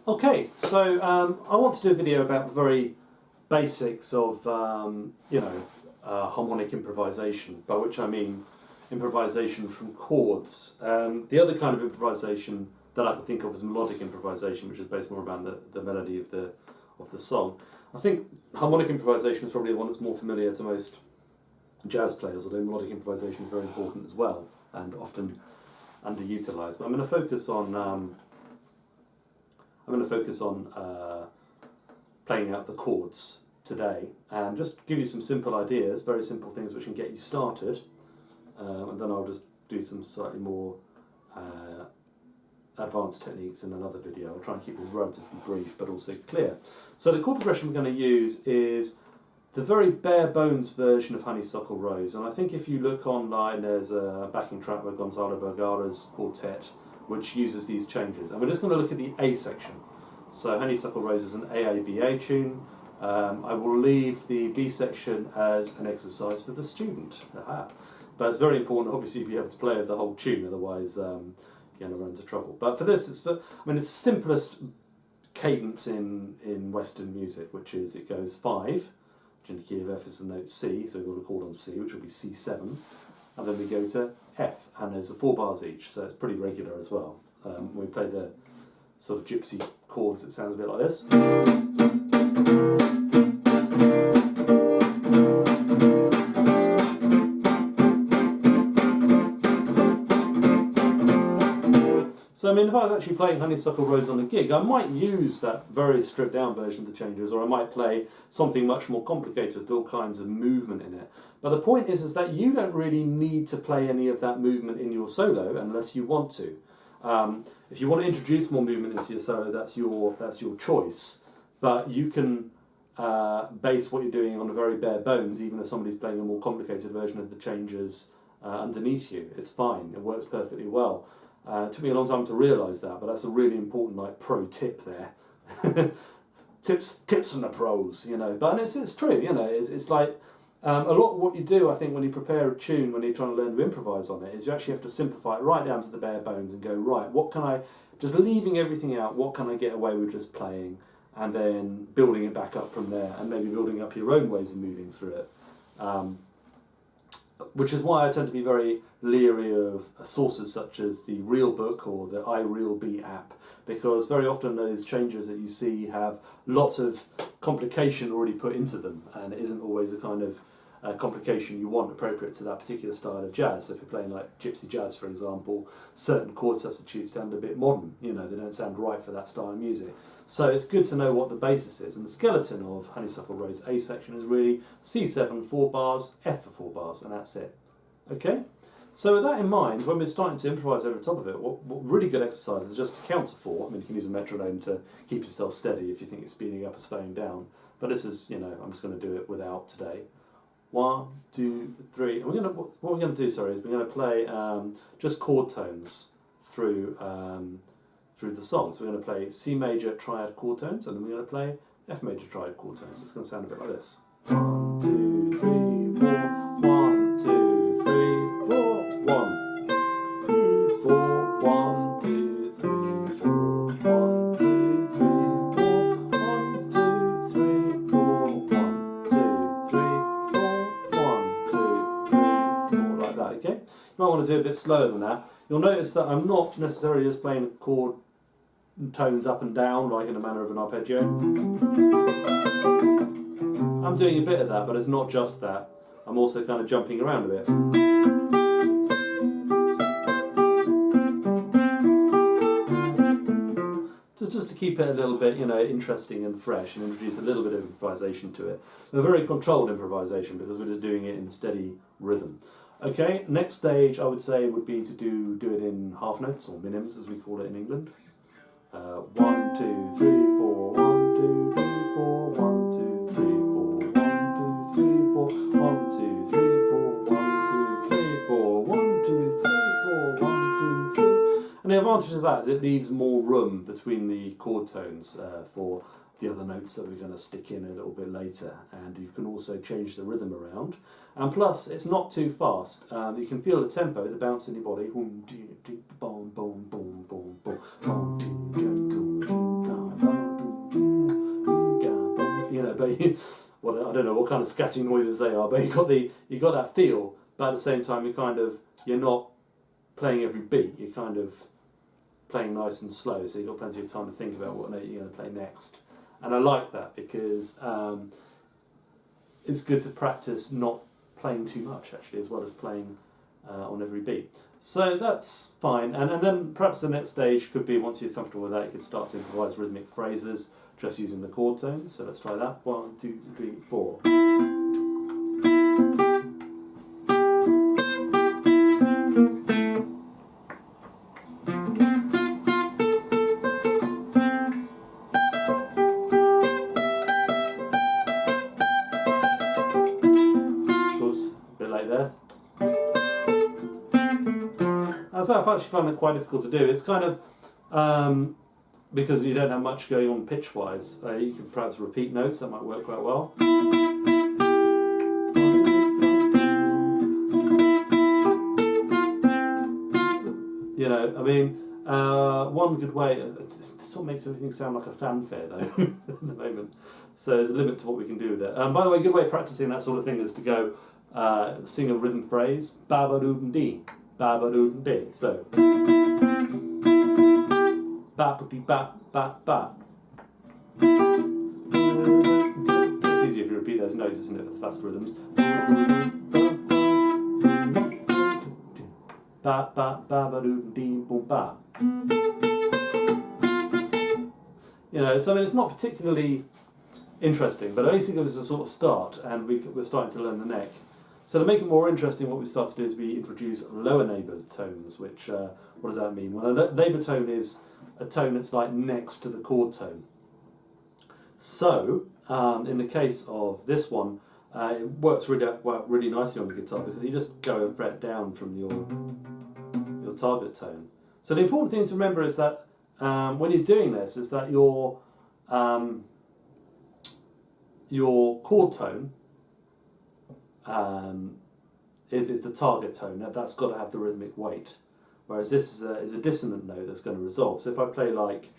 Okay, so I want to do a video about the very basics of harmonic improvisation, by which I mean improvisation from chords. The other kind of improvisation that I can think of is melodic improvisation, which is based more around the melody of the song. I think harmonic improvisation is probably the one that's more familiar to most jazz players, although melodic improvisation is very important as well and often underutilized. But I'm going to focus on playing out the chords today and just give you some simple ideas, very simple things which can get you started, and then I'll just do some slightly more advanced techniques in another video. I'll try and keep this relatively brief but also clear. So the chord progression we're going to use is the very bare bones version of Honeysuckle Rose, and I think if you look online there's a backing track by Gonzalo Vergara's quartet which uses these changes, and we're just going to look at the A section. So Honeysuckle Rose is an AABA tune. I will leave the B section as an exercise for the student. Aha. But it's very important, obviously, to be able to play the whole tune, otherwise you're going to run into trouble. But for this, it's the simplest cadence in Western music, which is it goes 5, which in the key of F is the note C, so we've got a chord on C, which will be C7, and then we go to F, and there's 4 bars each, so it's pretty regular as well. When we play the sort of gypsy chords, it sounds a bit like this. So, I mean, if I was actually playing Honeysuckle Rose on a gig, I might use that very stripped down version of the changes, or I might play something much more complicated with all kinds of movement in it. But the point is that you don't really need to play any of that movement in your solo unless you want to. If you want to introduce more movement into your solo, that's your choice. But you can base what you're doing on a very bare bones, even if somebody's playing a more complicated version of the changes underneath you. It's fine. It works perfectly well. It took me a long time to realise that, but that's a really important pro tip there. tips from the pros, you know. But it's true, you know. It's like a lot of what you do, I think, when you prepare a tune, when you're trying to learn to improvise on it, is you actually have to simplify it right down to the bare bones and go, right, what can I, just leaving everything out, what can I get away with just playing, and then building it back up from there, and maybe building up your own ways of moving through it. Which is why I tend to be very leery of sources such as the Real Book or the iRealB app, because very often those changes that you see have lots of complication already put into them, and it isn't always the kind of complication you want appropriate to that particular style of jazz. So if you're playing like gypsy jazz, for example, certain chord substitutes sound a bit modern, you know, they don't sound right for that style of music. So it's good to know what the basis is, and the skeleton of Honeysuckle Rose A section is really C7, 4 bars, F for 4 bars, and that's it. Okay? So with that in mind, when we're starting to improvise over the top of it, what really good exercise is just to count to 4. I mean, you can use a metronome to keep yourself steady if you think it's speeding up or slowing down. But this is, you know, I'm just going to do it without today. 1, 2, 3. And what we're going to do, is we're going to play just chord tones through the song. So we're going to play C major triad chord tones, and then we're going to play F major triad chord tones. It's going to sound a bit like this. 1, 2, 3, 4. 1, 2, 3, 4. 1. E, 4. 1, 2, 3, 4. 1, 2, 3, 4. 1, 2, 3, 4. 1, 2, 3, 4. 1, 2, 3, 4. Like that, okay? You might want to do it a bit slower than that. You'll notice that I'm not necessarily just playing chord tones up and down like in the manner of an arpeggio. I'm doing a bit of that, but it's not just that. I'm also kind of jumping around a bit. Just to keep it a little bit, you know, interesting and fresh, and introduce a little bit of improvisation to it. A very controlled improvisation, because we're just doing it in steady rhythm. Okay, next stage I would say would be to do it in half notes, or minims as we call it in England. 1, 2, 3, 4, 1, 2, 3, 4, 1, 2, 3, 4, 1, 2, 3, 4, 1, 2, 3, 4, 1, 2, 3, 4, 1, 2, 3, 4, 1, 2, 3. And the advantage of that is it leaves more room between the chord tones for the other notes that we're going to stick in a little bit later, and you can also change the rhythm around. And plus, it's not too fast. You can feel the tempo, the bounce in your body. Boom, boom, boom, boom, boom, boom, boom, boom, play. Well, I don't know what kind of scatching noises they are, but you got that feel. But at the same time, you're not playing every beat. You're kind of playing nice and slow, so you've got plenty of time to think about what note you're going to play next. And I like that because it's good to practice not playing too much, actually, as well as playing on every beat. So that's fine. And then perhaps the next stage could be, once you're comfortable with that, you could start to improvise rhythmic phrases just using the chord tones. So let's try that. 1, 2, 3, 4. So I've actually found it quite difficult to do. It's kind of because you don't have much going on pitch-wise. You can perhaps repeat notes, that might work quite well. You know, I mean, one good way, it sort of makes everything sound like a fanfare though at the moment. So there's a limit to what we can do with it. By the way, a good way of practicing that sort of thing is to go sing a rhythm phrase, ba-ba-doo-dee. Ba-ba-doo-dee. So ba-ba-dee-ba-ba-ba. It's easier if you repeat those notes, isn't it, for the fast rhythms. Ba-ba-ba-ba-doo-dee-boom-ba. You know, so I mean, it's not particularly interesting, but at least it gives us a sort of start, and we're starting to learn the neck. So to make it more interesting, what we start to do is we introduce lower neighbour tones, which, what does that mean? Well, a neighbour tone is a tone that's like next to the chord tone. So, in the case of this one, it works really nicely on the guitar because you just go a fret down from your target tone. So the important thing to remember is that when you're doing this, is that your chord tone is the target tone. That's got to have the rhythmic weight, whereas this is a dissonant note that's going to resolve. So if I play like,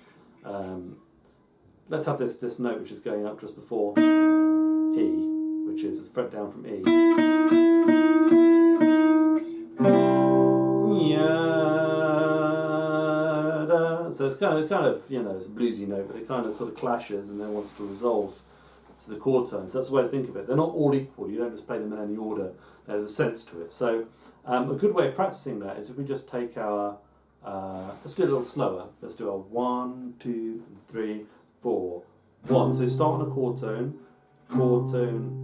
let's have this note which is going up just before E, which is a fret down from E. So it's kind of you know, it's a bluesy note, but it kind of sort of clashes and then wants to resolve to the chord tones. That's the way to think of it. They're not all equal. You don't just play them in any order. There's a sense to it. So a good way of practicing that is if we just take our, let's do it a little slower. Let's do our 1, 2, 3, 4, 1. So start on a chord tone,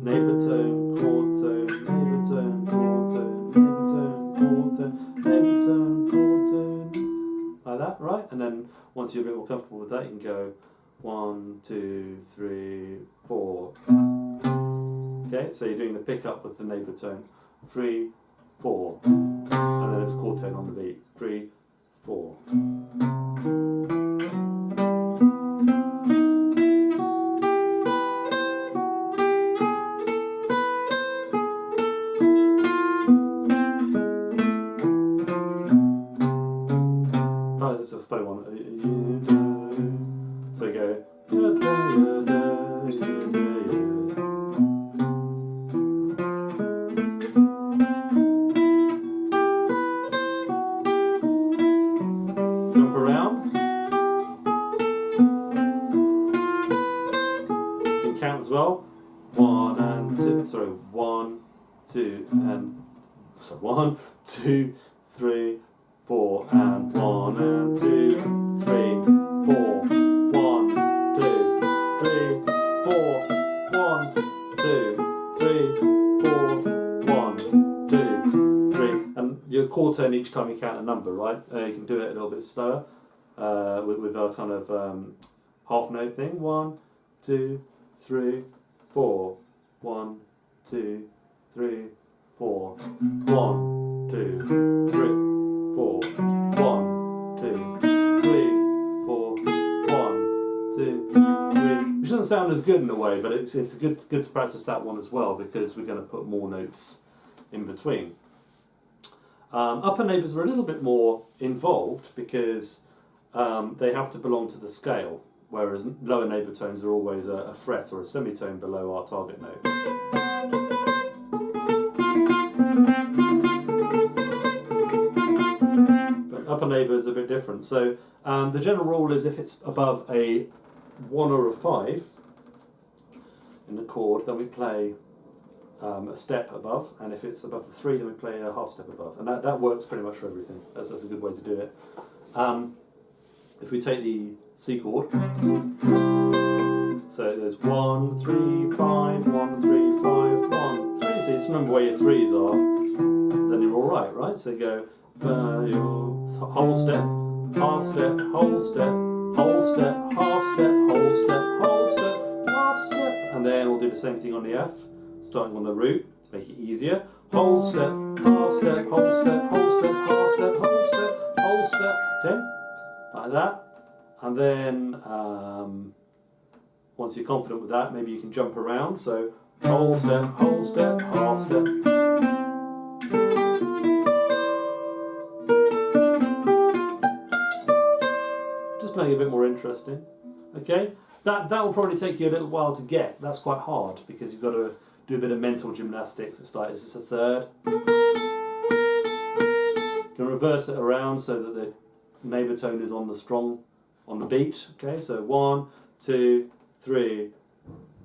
neighbour tone, chord tone, neighbour tone, chord tone, neighbour tone, chord tone, neighbour tone, chord tone. Like that, right? And then once you're a bit more comfortable with that, you can go 1, 2, 3, 4. Okay, so you're doing the pickup with the neighbour tone. 3, 4. And then it's chord tone on the beat. 3, 4. Oh, this is a funny one. So you go. Jump around. You can count as well. 1 and 2. Sorry, 1, 2 and. So 1, 2, 3, 4 and 1 and 2, 3, 4. 1, 2, 3, 4. 1, 2, 3, 4. 1, 2, 3. And your chord tone each time you count a number, right? You can do it a little bit slower with our kind of half note thing. 1, 2, 3, 4. 1, 2, 3, 4. 1, 2, 3, 4. 1, 2, 3, 4. 1, 2, 3. Which doesn't sound as good in a way, but it's good to practice that one as well because we're going to put more notes in between. Upper neighbours are a little bit more involved because they have to belong to the scale. whereas lower neighbour tones are always a fret or a semitone below our target note. But upper neighbour is a bit different. So the general rule is if it's above a 1 or a 5 in the chord, then we play a step above, and if it's above the 3, then we play a half step above, and that works pretty much for everything. That's a good way to do it. If we take the C chord, so it goes 1, 3, 5, 1, 3, 5, 1, 3. So just remember where your 3s are, then you're all right? So you go whole step, half step, whole step, whole step, half step, whole step, whole step, half step, and then we'll do the same thing on the F. Starting on the root to make it easier. Whole step, half step, whole step, whole step, half step, whole step, whole step. Okay, like that. And then once you're confident with that, maybe you can jump around. So whole step, half step. Just make it a bit more interesting. Okay, that will probably take you a little while to get. That's quite hard because you've got to do a bit of mental gymnastics. It's like, is this a third? You can reverse it around so that the neighbour tone is on the beat. Okay, so 1, 2, 3,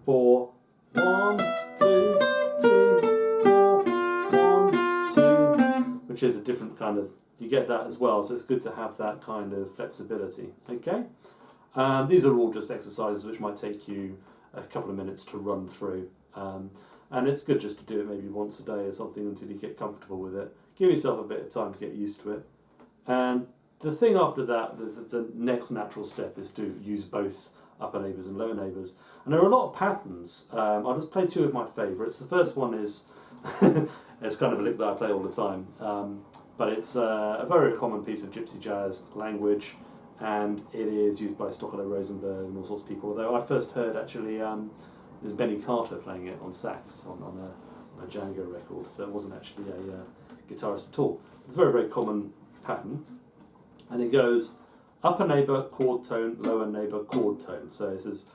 4. 1, 2, 3, 4. 1, 2. Which is a different kind of. You get that as well. So it's good to have that kind of flexibility. Okay. These are all just exercises which might take you a couple of minutes to run through. And it's good just to do it maybe once a day or something until you get comfortable with it. Give yourself a bit of time to get used to it. And the thing after that, the next natural step is to use both upper neighbours and lower neighbours. And there are a lot of patterns. I'll just play 2 of my favourites. The first one is, it's kind of a lick that I play all the time, but it's a very common piece of gypsy jazz language, and it is used by Stockelo Rosenberg and all sorts of people, although I first heard actually it was Benny Carter playing it on sax on a Django record, so it wasn't actually a guitarist at all. It's a very, very common pattern, and it goes upper neighbour, chord tone, lower neighbour, chord tone. So this is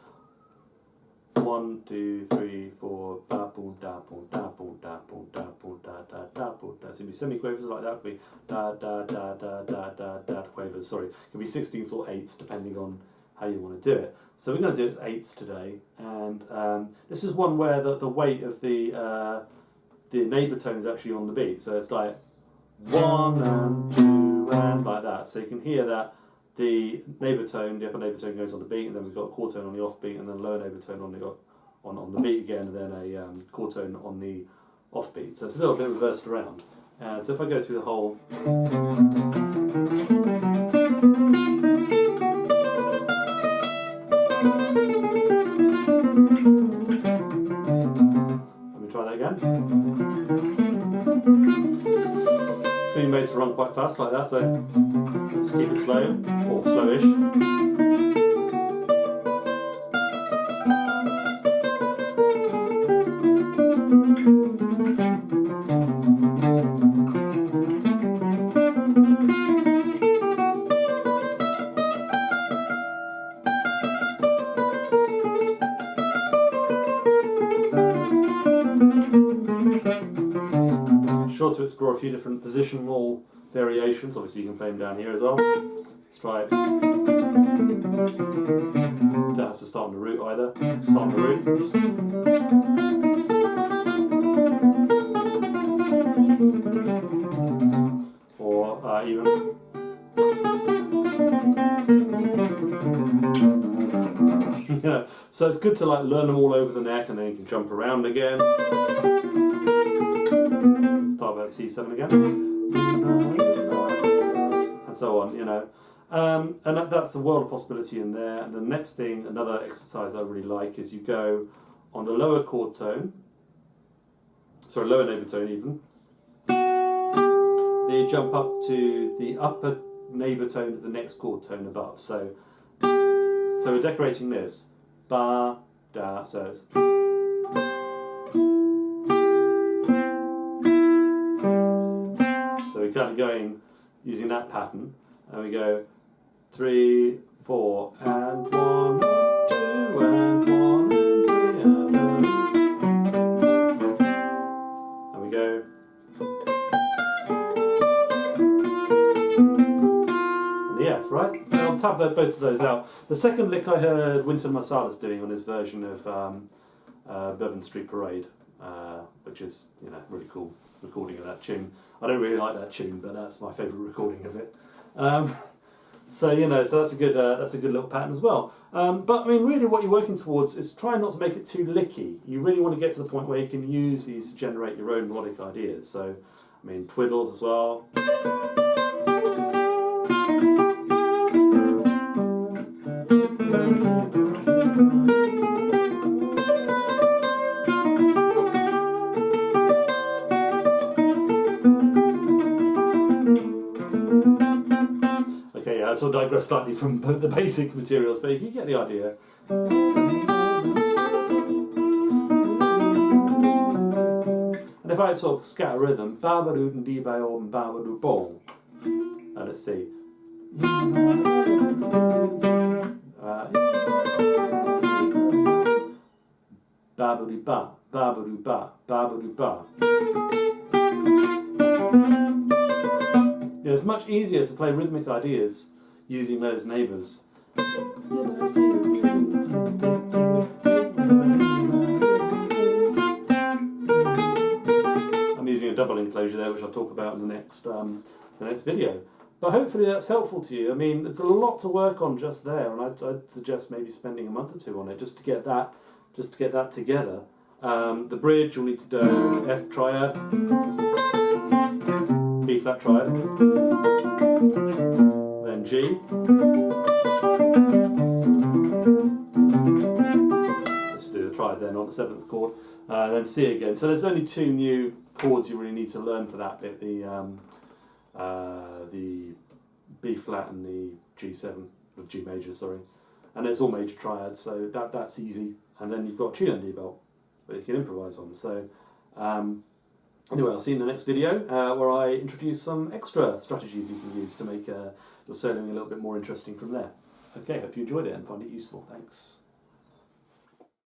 1, 2, 3, 4, da boom, da boom, da boom, da boom, da boom, da da da boom. So it could be semiquavers like that, it could be da da da da da da da quavers. Sorry, it could be 16ths or 8ths depending on how you want to do it. So we're going to do it as 8ths today, and this is one where the weight of the neighbour tone is actually on the beat. So it's like 1 and 2 and like that. So you can hear that the neighbour tone, the upper neighbour tone goes on the beat, and then we've got a chord tone on the offbeat, and then lower neighbour tone on the beat again, and then a chord tone on the offbeat. So it's a little bit reversed around. So if I go through the whole. Let me try that again. Being made to run quite fast like that, so let's keep it slow, or slowish. Sure to explore a few different positional variations. Obviously you can play them down here as well. Let's try it. Don't have to start on the root either. Start on the root. Or even. Yeah. So it's good to like learn them all over the neck, and then you can jump around again. Start about C7 again, and so on, you know. And that's the world of possibility in there. And the next thing, another exercise I really like, is you go on the lower chord tone, sorry, lower neighbour tone even, then you jump up to the upper neighbour tone of the next chord tone above. So we're decorating this, ba, da, so it's. So we're kind of going, using that pattern, and we go 3, 4, and 1. have both of those out. The second lick I heard Wynton Marsalis doing on his version of Bourbon Street Parade, which is really cool recording of that tune. I don't really like that tune, but that's my favourite recording of it. So that's a good little pattern as well. But I mean, really, what you're working towards is trying not to make it too licky. You really want to get to the point where you can use these to generate your own melodic ideas. So, I mean, twiddles as well. Okay, yeah, I sort of digress slightly from the basic materials, but you get the idea. And if I sort of scatter rhythm, and let's see. Ba-ba-doo-ba, ba-ba-doo-ba, ba-ba-doo-ba. It's much easier to play rhythmic ideas using those neighbours. I'm using a double enclosure there, which I'll talk about in the next video. But hopefully that's helpful to you. I mean, there's a lot to work on just there, and I'd suggest maybe spending a month or two on it just to get that together. The bridge you'll need to do F triad, B flat triad, then G. Let's do the triad then on the 7th chord, then C again. So there's only 2 new chords you really need to learn for that bit: the B flat and the G7, or G major, sorry. And it's all major triads, so that's easy. And then you've got a tune under your belt that you can improvise on. So anyway, I'll see you in the next video where I introduce some extra strategies you can use to make your soloing a little bit more interesting from there. Okay, hope you enjoyed it and find it useful. Thanks.